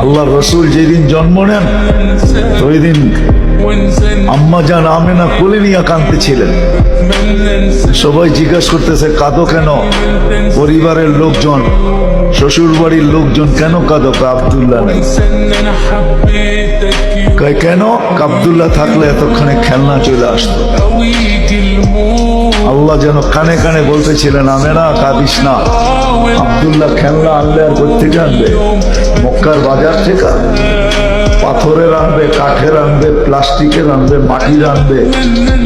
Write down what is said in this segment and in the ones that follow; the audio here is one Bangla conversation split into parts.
আল্লাহ রসুল যেদিন জন্ম নেন ওই দিন আম্মা জান আমেনা কোলে নিয়ে কাঁদতেছিলেন। সবাই জিজ্ঞাসা করতেছে কাঁদো কেন? পরিবারের লোকজন, শ্বশুর বাড়ির লোকজন কেন কাঁদো? আব্দুল্লাহ নেই। কেন? আব্দুল্লাহ থাকলে এতক্ষণে খেলনা চলে আসতো। আল্লাহ যেন কানে কানে বলতেছিলেন আমেনা কাঁদিস না, আব্দুল্লাহ খেলনা আনলে আর কোথেকে আনবে? মক্কার বাজার থেকে পাথরের আনবে, কাঠের আনবে, প্লাস্টিকের আনবে, মাটির আনবে,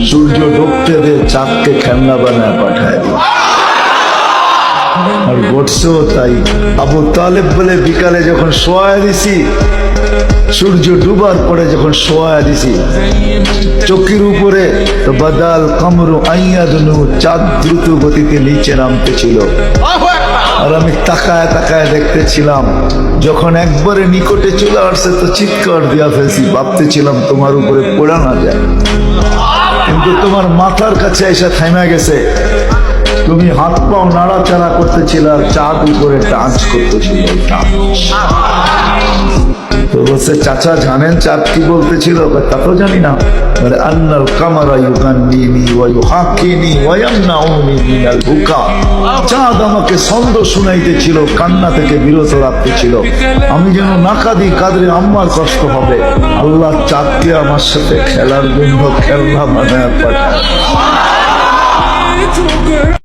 সূর্য ডুবতে দে চাঁদকে খেলনা বানায় পাঠায়। আর ঘটছেও তাই। আবু তালেব বলে বিকালে যখন শোয়া দিছি, সূর্য ডুবার পরে যখন শোয়া দিছি, চোখের উপরে তো বাদাল কামরু আইয়াদনু, চাঁদ দ্রুত গতিতে নিচে নামতেছিল। আর আমি তাকায় তাকায় দেখতেছিলাম, যখন একবারে নিকটে চলে আসছে তো চিৎকার দিয়া ফেলছি, ভাবতেছিলাম তোমার উপরে পড়া না যায়, কিন্তু তোমার মাথার কাছে এসে থাইমা গেছে। তুমি হাত পাও নাড়াচাড়া করতেছিল আর চাঁদ উপরে টাচ করতেছিল। তো বলছে চাচা জানেন চাঁদ কি বলতেছিল? তা তো জানি না। আন্নাল কামারা ইউগান্নিনি ওয়া ইউহাক্কিনি ওয়া ইয়ামনাউনি মিনাল বুকা। চাঁদ আমাকে ছন্দ শুনাইতেছিল, কান্না থেকে বিরত রাখতেছিল। আমি যেন না কাঁদি, কাঁদলে আম্মার কষ্ট হবে। আল্লাহ চাঁদকে আমার সাথে খেলার জন্য খেলনা বানায় পাঠায়।